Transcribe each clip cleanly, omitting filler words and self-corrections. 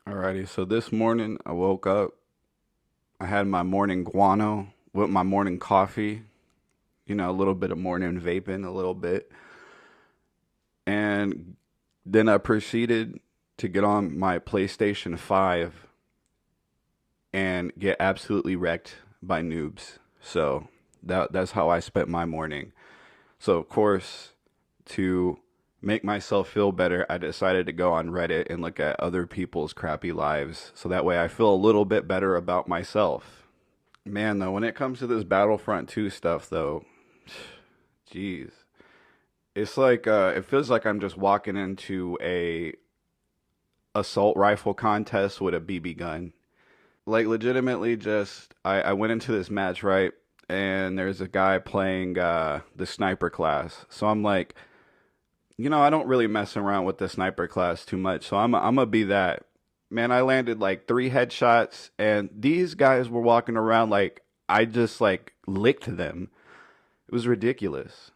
Alrighty, so this morning I woke up. I had my morning guano with my morning coffee, a little bit of morning vaping, a little bit. And then I proceeded to get on my PlayStation 5 and get absolutely wrecked by noobs. So that's how I spent my morning. So, of course, to make myself feel better, I decided to go on Reddit and look at other people's crappy lives. So that way I feel a little bit better about myself. Man, though, when it comes to this Battlefront 2 stuff, though, jeez. It's like, it feels like I'm just walking into a assault rifle contest with a BB gun. Like, legitimately, I went into this match, right? And there's a guy playing the sniper class. So I'm like, I don't really mess around with the sniper class too much. So I'm gonna be that. Man, I landed like 3 headshots, and these guys were walking around like I just like licked them. It was ridiculous.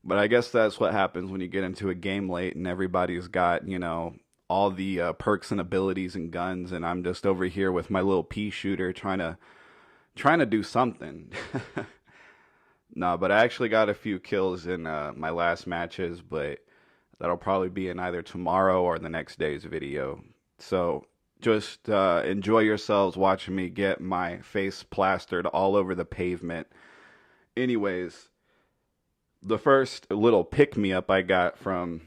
But I guess that's what happens when you get into a game late and everybody's got, all the perks and abilities and guns, and I'm just over here with my little pea shooter trying to do something. No, but I actually got a few kills in my last matches, but that'll probably be in either tomorrow or the next day's video. So just enjoy yourselves watching me get my face plastered all over the pavement. Anyways, the first little pick me up I got from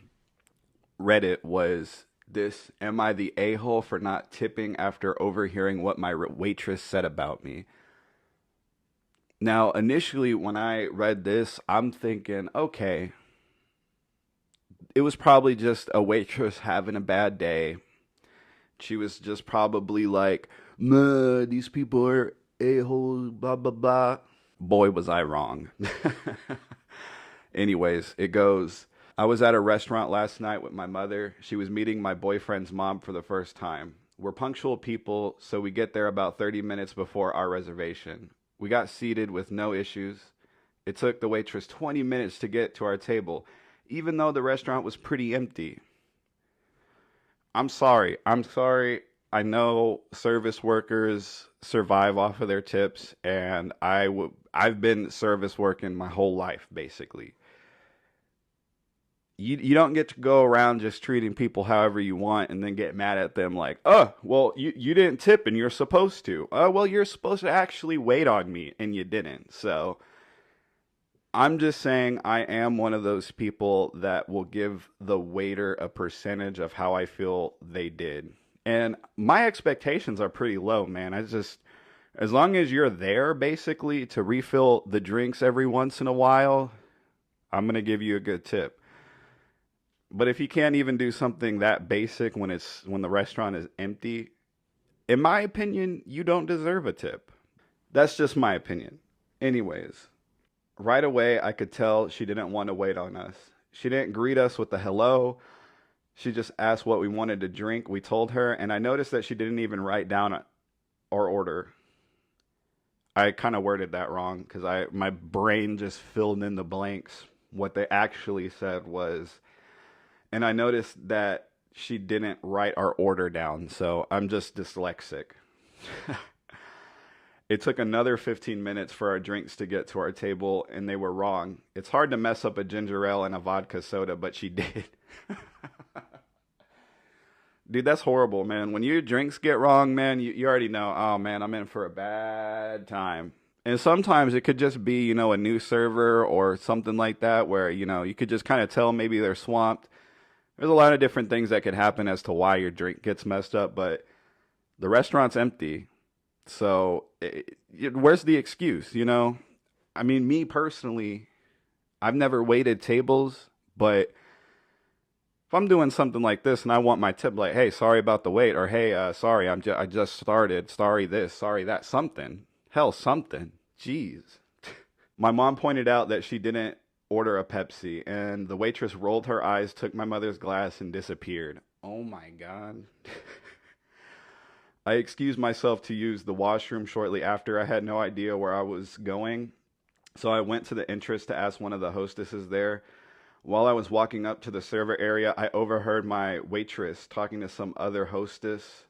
Reddit was this: am I the a hole for not tipping after overhearing what my waitress said about me? Now, initially, when I read this, I'm thinking, okay, it was probably just a waitress having a bad day. She was just probably like, nah, these people are a-holes, blah, blah, blah. Boy, was I wrong. Anyways, it goes, I was at a restaurant last night with my mother. She was meeting my boyfriend's mom for the first time. We're punctual people, so we get there about 30 minutes before our reservation. We got seated with no issues. It took the waitress 20 minutes to get to our table, even though the restaurant was pretty empty. I'm sorry. I'm sorry. I know service workers survive off of their tips, and I've been service working my whole life, basically. You don't get to go around just treating people however you want and then get mad at them like, oh, well, you didn't tip and you're supposed to. Oh, well, you're supposed to actually wait on me and you didn't. So I'm just saying I am one of those people that will give the waiter a percentage of how I feel they did. And my expectations are pretty low, man. As long as you're there basically to refill the drinks every once in a while, I'm going to give you a good tip. But if you can't even do something that basic when the restaurant is empty, in my opinion, you don't deserve a tip. That's just my opinion. Anyways, right away I could tell she didn't want to wait on us. She didn't greet us with a hello. She just asked what we wanted to drink. We told her, and I noticed that she didn't even write down our order. I kind of worded that wrong because my brain just filled in the blanks. What they actually said was, and I noticed that she didn't write our order down, so I'm just dyslexic. It took another 15 minutes for our drinks to get to our table, and they were wrong. It's hard to mess up a ginger ale and a vodka soda, but she did. Dude, that's horrible, man. When your drinks get wrong, man, you already know, oh man, I'm in for a bad time. And sometimes it could just be, a new server or something like that where, you could just kind of tell maybe they're swamped. There's a lot of different things that could happen as to why your drink gets messed up, but the restaurant's empty. So, where's the excuse, I mean, me personally, I've never waited tables, but if I'm doing something like this and I want my tip, like, hey, sorry about the wait, or hey, sorry, I just started, sorry this, sorry that, something, hell, something, jeez. My mom pointed out that she didn't order a Pepsi, and the waitress rolled her eyes, took my mother's glass, and disappeared. Oh my God. I excused myself to use the washroom shortly after. I had no idea where I was going, so I went to the entrance to ask one of the hostesses there While I was walking up to the server area, I overheard my waitress talking to some other hostess.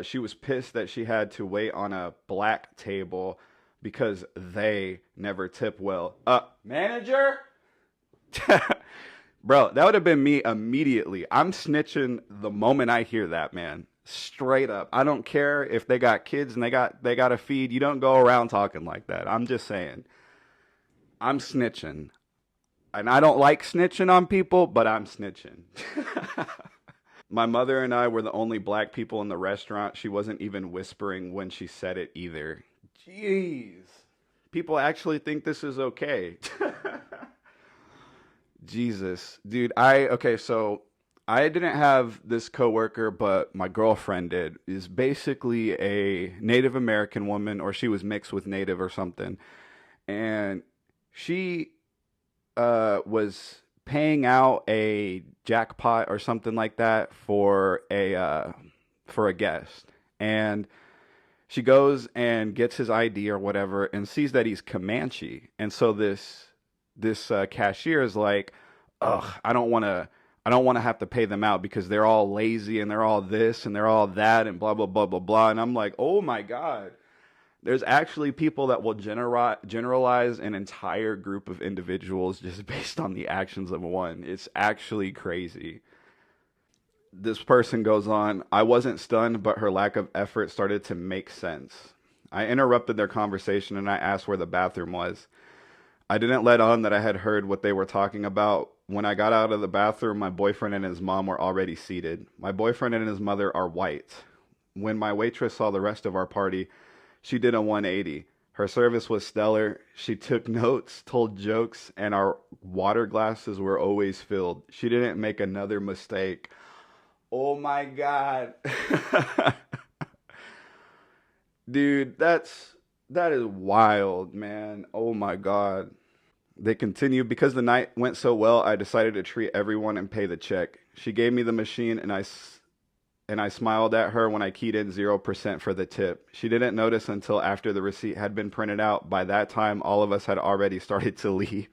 She was pissed that she had to wait on a black table because they never tip well. Manager? Bro, that would have been me immediately. I'm snitching the moment I hear that, man. Straight up. I don't care if they got kids and they got to feed. You don't go around talking like that. I'm just saying. I'm snitching. And I don't like snitching on people, but I'm snitching. My mother and I were the only black people in the restaurant. She wasn't even whispering when she said it either. Jeez. People actually think this is okay. Jesus. Dude, so I didn't have this coworker, but my girlfriend did. Is basically a Native American woman, or she was mixed with Native or something. And she was paying out a jackpot or something like that for a guest, and she goes and gets his ID or whatever, and sees that he's Comanche, and so this cashier is like, "Ugh, I don't want to have to pay them out because they're all lazy and they're all this and they're all that and blah blah blah blah blah." And I'm like, "Oh my god." There's actually people that will generalize an entire group of individuals just based on the actions of one. It's actually crazy. This person goes on, I wasn't stunned, but her lack of effort started to make sense. I interrupted their conversation and I asked where the bathroom was. I didn't let on that I had heard what they were talking about. When I got out of the bathroom, my boyfriend and his mom were already seated. My boyfriend and his mother are white. When my waitress saw the rest of our party, she did a 180. Her service was stellar. She took notes, told jokes, and our water glasses were always filled. She didn't make another mistake. Oh my God. Dude, that is wild, man. Oh my God. They continue, because the night went so well, I decided to treat everyone and pay the check. She gave me the machine and I smiled at her when I keyed in 0% for the tip. She didn't notice until after the receipt had been printed out. By that time, all of us had already started to leave.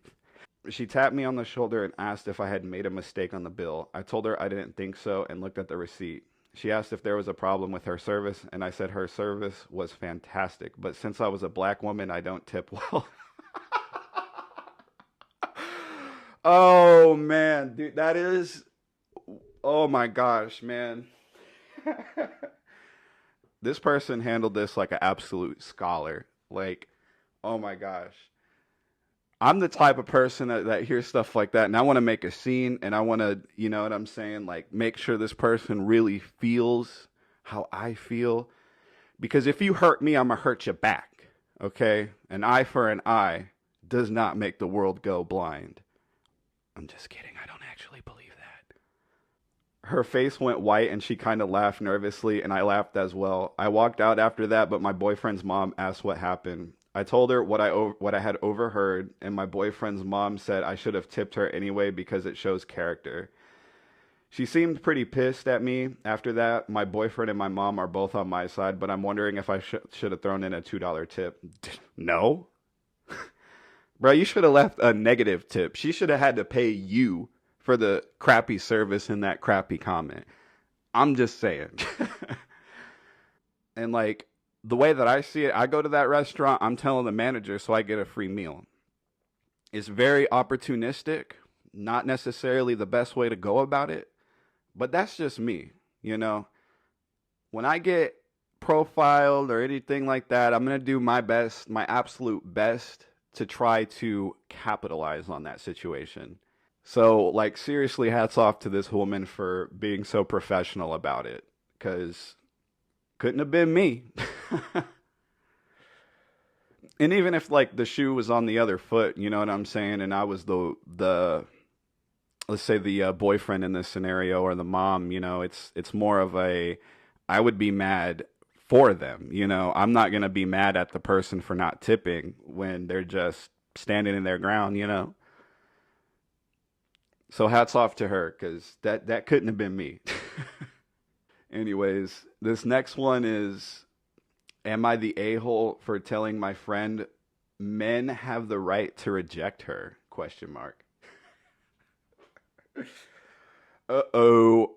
She tapped me on the shoulder and asked if I had made a mistake on the bill. I told her I didn't think so and looked at the receipt. She asked if there was a problem with her service, and I said her service was fantastic, but since I was a black woman, I don't tip well. Oh man, dude, that is, oh my gosh, man. This person handled this like an absolute scholar. Like, oh my gosh. I'm the type of person that hears stuff like that and I want to make a scene and I want to, you know what I'm saying? Like, make sure this person really feels how I feel. Because if you hurt me, I'm going to hurt you back. Okay? An eye for an eye does not make the world go blind. I'm just kidding. I don't actually believe that. Her face went white and she kind of laughed nervously, and I laughed as well. I walked out after that, but my boyfriend's mom asked what happened. I told her what I had overheard, and my boyfriend's mom said I should have tipped her anyway because it shows character. She seemed pretty pissed at me after that. My boyfriend and my mom are both on my side, but I'm wondering if I should have thrown in a $2 tip. No. Bro, you should have left a negative tip. She should have had to pay you for the crappy service and that crappy comment. I'm just saying. And like, the way that I see it, I go to that restaurant, I'm telling the manager so I get a free meal. It's very opportunistic, not necessarily the best way to go about it, but that's just me, you know. When I get profiled or anything like that, I'm going to do my best, my absolute best to try to capitalize on that situation. So, like, seriously, hats off to this woman for being so professional about it, because couldn't have been me. And even if, like, the shoe was on the other foot, you know what I'm saying, and I was the let's say the boyfriend in this scenario, or the mom, you know, it's more of a, I would be mad for them, you know. I'm not going to be mad at the person for not tipping when they're just standing in their ground, you know. So hats off to her, because that couldn't have been me. Anyways, this next one is, am I the a-hole for telling my friend men have the right to reject her? Question mark. Uh-oh.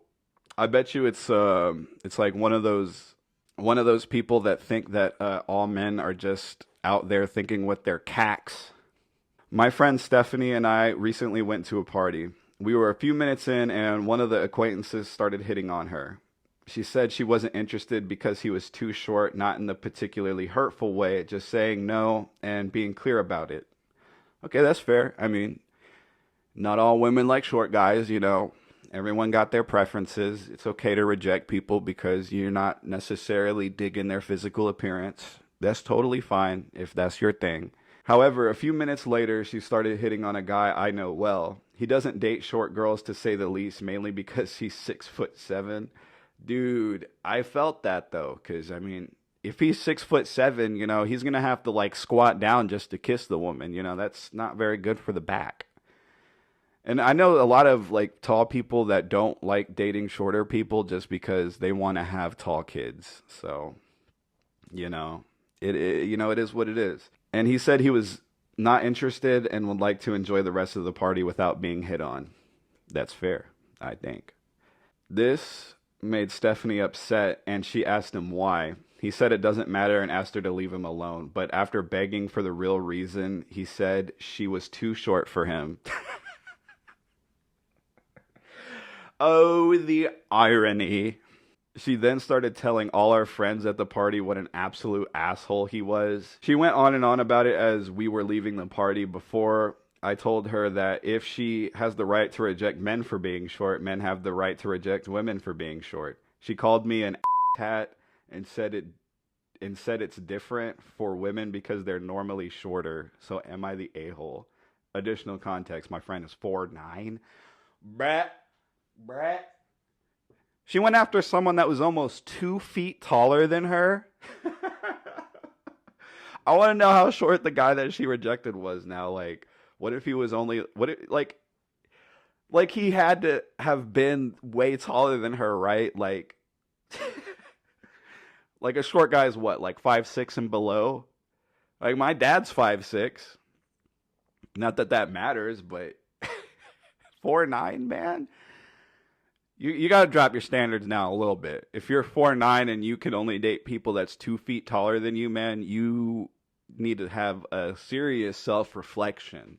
I bet you it's like one of those people that think that all men are just out there thinking with their cacks. My friend Stephanie and I recently went to a party. We were a few minutes in and one of the acquaintances started hitting on her. She said she wasn't interested because he was too short, not in the particularly hurtful way, just saying no and being clear about it. Okay, that's fair. I mean, not all women like short guys, you know. Everyone got their preferences. It's okay to reject people because you're not necessarily digging their physical appearance. That's totally fine if that's your thing. However, a few minutes later, she started hitting on a guy I know well. He doesn't date short girls to say the least, mainly because he's 6'7". Dude, I felt that though, because I mean, if he's 6'7", you know, he's gonna have to like squat down just to kiss the woman. You know, that's not very good for the back. And I know a lot of like tall people that don't like dating shorter people just because they want to have tall kids. So, you know, it is what it is. And he said he was not interested and would like to enjoy the rest of the party without being hit on. That's fair, I think. This made Stephanie upset and she asked him why. He said it doesn't matter and asked her to leave him alone. But after begging for the real reason, he said she was too short for him. Oh, the irony. She then started telling all our friends at the party what an absolute asshole he was. She went on and on about it as we were leaving the party before I told her that if she has the right to reject men for being short, men have the right to reject women for being short. She called me an hat and said it's different for women because they're normally shorter. So am I the a-hole? Additional context, my friend is 4'9". Brat. Brat. She went after someone that was almost 2 feet taller than her. I want to know how short the guy that she rejected was now. Like, what if he was only like he had to have been way taller than her, right? Like like a short guy is what, like 5'6" and below? Like my dad's 5'6". Not that that matters, but 4'9", man. You got to drop your standards now a little bit. If you're 4'9" and you can only date people that's 2 feet taller than you, man, you need to have a serious self reflection.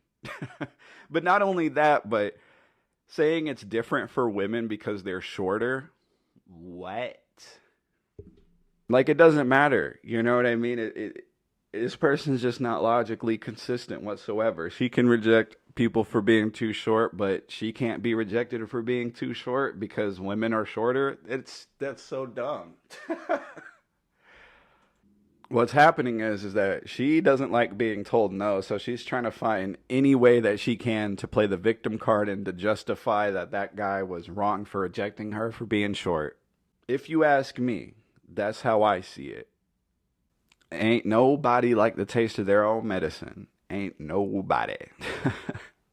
But not only that, but saying it's different for women because they're shorter. What? Like it doesn't matter. You know what I mean? This person's just not logically consistent whatsoever. She can reject people for being too short, but she can't be rejected for being too short because women are shorter. That's so dumb. What's happening is that she doesn't like being told no, so she's trying to find any way that she can to play the victim card and to justify that that guy was wrong for rejecting her for being short. If you ask me, that's how I see it. Ain't nobody like the taste of their own medicine. Ain't nobody.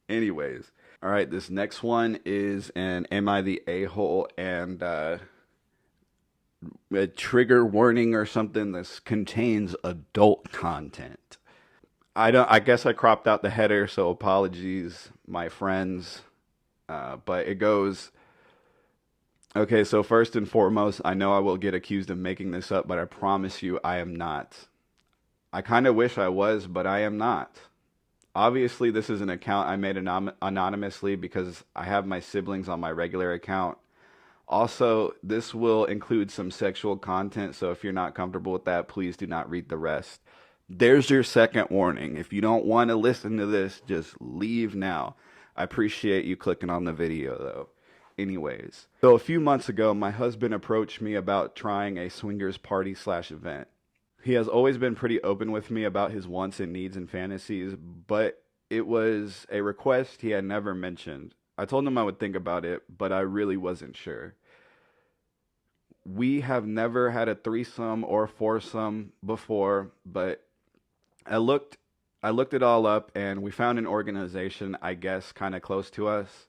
Anyways, all right, this next one is an Am I the A-hole and a trigger warning or something. This contains adult content. I guess I cropped out the header, so apologies, my friends. But it goes, okay, so first and foremost, I know I will get accused of making this up, but I promise you I am not. I kind of wish I was, but I am not. Obviously, this is an account I made anonymously because I have my siblings on my regular account. Also, this will include some sexual content, so if you're not comfortable with that, please do not read the rest. There's your second warning. If you don't want to listen to this, just leave now. I appreciate you clicking on the video, though. Anyways, so a few months ago, my husband approached me about trying a swingers party/event. He has always been pretty open with me about his wants and needs and fantasies, but it was a request he had never mentioned. I told him I would think about it, but I really wasn't sure. We have never had a threesome or foursome before, but I looked I looked it all up and we found an organization, I guess, kind of close to us.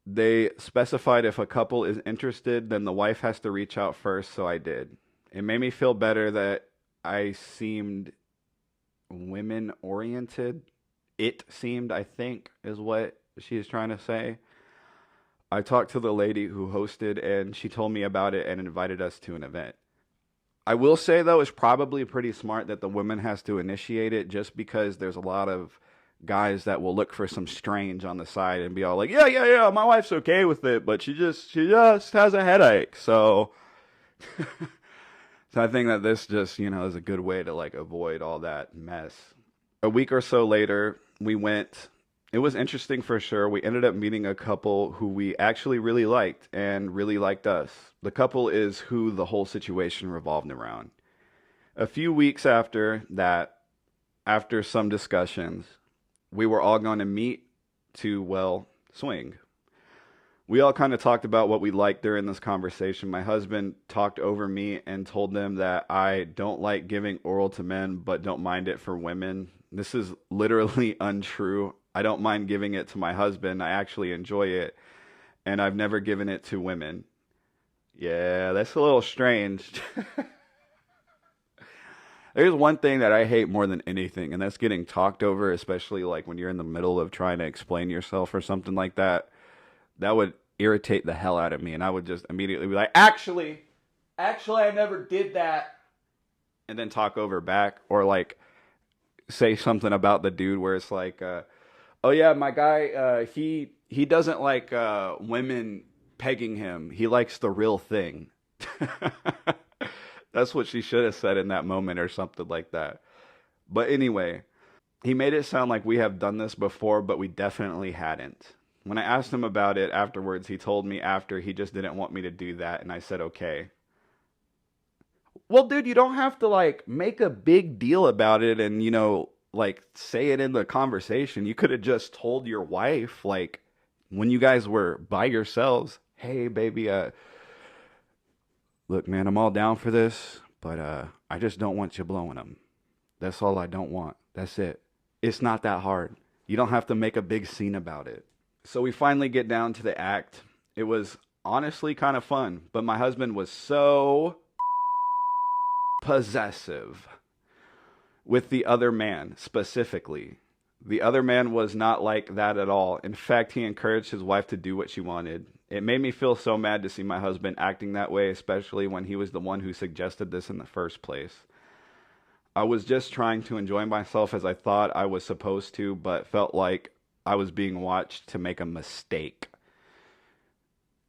They specified if a couple is interested, then the wife has to reach out first, so I did. It made me feel better that I seemed women oriented. It seemed, I think, is what she is trying to say. I talked to the lady who hosted, and she told me about it and invited us to an event. I will say though, it's probably pretty smart that the woman has to initiate it, just because there's a lot of guys that will look for some strange on the side and be all like, yeah, my wife's okay with it, but she just has a headache. So, so I think that this just, is a good way to like avoid all that mess. A week or so later, we went. It was interesting for sure. We ended up meeting a couple who we actually really liked and really liked us. The couple is who the whole situation revolved around. A few weeks after that, after some discussions, we were all going to meet to, well, swing. We all kind of talked about what we liked during this conversation. My husband talked over me and told them that I don't like giving oral to men, but don't mind it for women. This is literally untrue. I don't mind giving it to my husband. I actually enjoy it. And I've never given it to women. Yeah, that's a little strange. There's one thing that I hate more than anything, and that's getting talked over, especially like when you're in the middle of trying to explain yourself or something like that. That would irritate the hell out of me, and I would just immediately be like, actually, I never did that. And then talk over back, or like say something about the dude where it's like, oh yeah, my guy, he doesn't like women pegging him. He likes the real thing. That's what she should have said in that moment or something like that. But anyway, he made it sound like we have done this before, but we definitely hadn't. When I asked him about it afterwards, he told me after he just didn't want me to do that, and I said okay. Well, dude, you don't have to like make a big deal about it and, like say it in the conversation. You could have just told your wife, like, when you guys were by yourselves, hey, baby, look, man, I'm all down for this, but I just don't want you blowing them. That's all I don't want. That's it. It's not that hard. You don't have to make a big scene about it. So we finally get down to the act. It was honestly kind of fun, but my husband was so possessive with the other man specifically. The other man was not like that at all. In fact, he encouraged his wife to do what she wanted. It made me feel so mad to see my husband acting that way, especially when he was the one who suggested this in the first place. I was just trying to enjoy myself as I thought I was supposed to, but felt like I was being watched to make a mistake.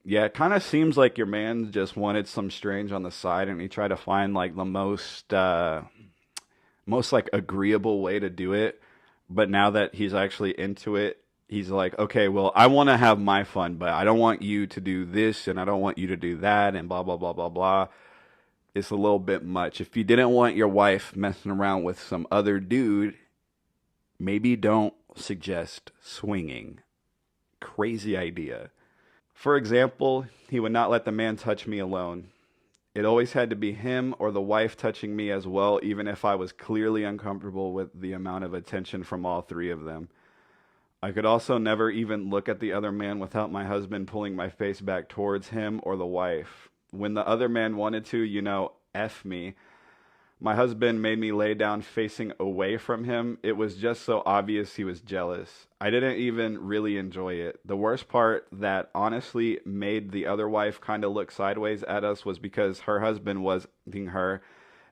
Yeah, it kind of seems like your man just wanted some strange on the side, and he tried to find like the most like agreeable way to do it. But now that he's actually into it, he's like, okay, well, I want to have my fun, but I don't want you to do this, and I don't want you to do that, and blah blah blah blah blah. It's a little bit much. If you didn't want your wife messing around with some other dude, maybe don't suggest swinging. Crazy idea. For example, he would not let the man touch me alone. It always had to be him or the wife touching me as well, even if I was clearly uncomfortable with the amount of attention from all three of them. I could also never even look at the other man without my husband pulling my face back towards him or the wife. When the other man wanted to, F me, my husband made me lay down facing away from him. It was just so obvious he was jealous. I didn't even really enjoy it. The worst part that honestly made the other wife kind of look sideways at us was because her husband was being her,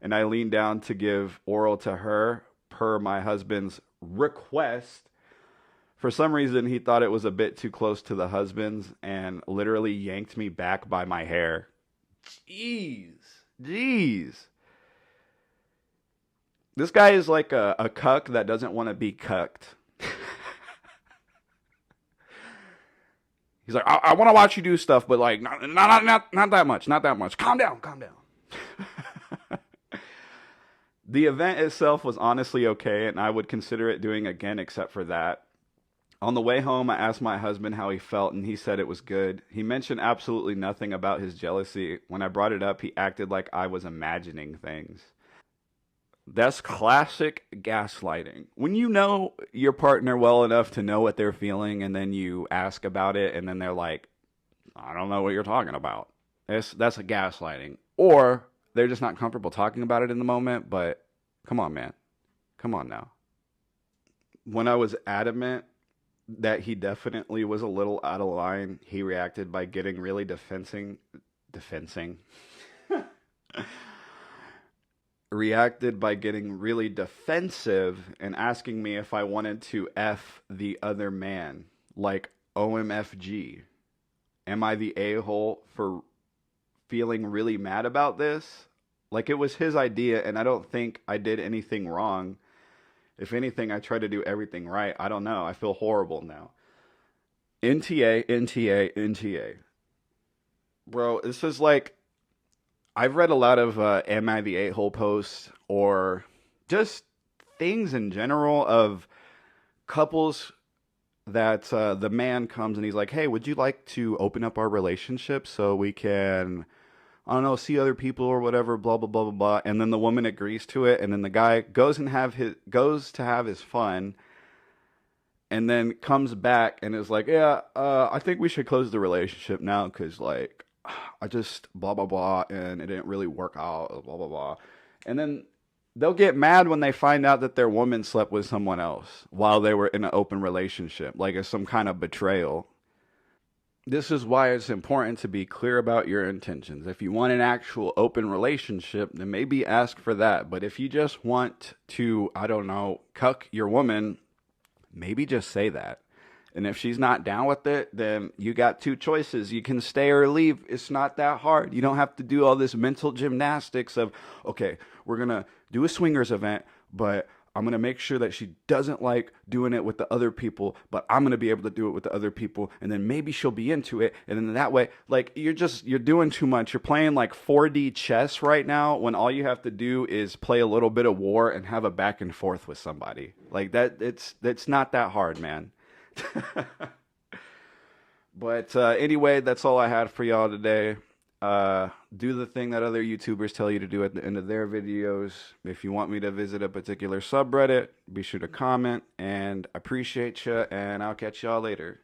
and I leaned down to give oral to her per my husband's request. For some reason, he thought it was a bit too close to the husband's and literally yanked me back by my hair. Jeez. This guy is like a cuck that doesn't want to be cucked. He's like, I want to watch you do stuff, but like, not that much, not that much. Calm down. The event itself was honestly okay, and I would consider it doing again except for that. On the way home, I asked my husband how he felt, and he said it was good. He mentioned absolutely nothing about his jealousy. When I brought it up, he acted like I was imagining things. That's classic gaslighting. When you know your partner well enough to know what they're feeling, and then you ask about it, and then they're like, I don't know what you're talking about. That's a gaslighting. Or they're just not comfortable talking about it in the moment, but come on, man. Come on now. When I was adamant that he definitely was a little out of line. He reacted by getting really defensing, reacted by getting really defensive and asking me if I wanted to F the other man. Like, OMFG. Am I the a hole for feeling really mad about this? Like, it was his idea, and I don't think I did anything wrong. If anything, I tried to do everything right. I don't know. I feel horrible now. NTA, NTA, NTA. Bro, this is like, I've read a lot of Am I the A hole posts or just things in general of couples that the man comes and he's like, hey, would you like to open up our relationship so we can, I don't know, see other people or whatever, blah blah blah blah blah. And then the woman agrees to it, and then the guy goes to have his fun, and then comes back and is like, yeah, I think we should close the relationship now because like I just blah blah blah, and it didn't really work out, blah blah blah. And then they'll get mad when they find out that their woman slept with someone else while they were in an open relationship, like it's some kind of betrayal. This is why it's important to be clear about your intentions. If you want an actual open relationship, then maybe ask for that. But if you just want to, I don't know, cuck your woman, maybe just say that. And if she's not down with it, then you got two choices. You can stay or leave. It's not that hard. You don't have to do all this mental gymnastics of, okay, we're going to do a swingers event, but I'm going to make sure that she doesn't like doing it with the other people, but I'm going to be able to do it with the other people. And then maybe she'll be into it. And then that way, like, you're doing too much. You're playing like 4D chess right now when all you have to do is play a little bit of war and have a back and forth with somebody. Like that, it's not that hard, man. But anyway, that's all I had for y'all today. Do the thing that other YouTubers tell you to do at the end of their videos. If you want me to visit a particular subreddit, be sure to comment. And I appreciate you, and I'll catch y'all later.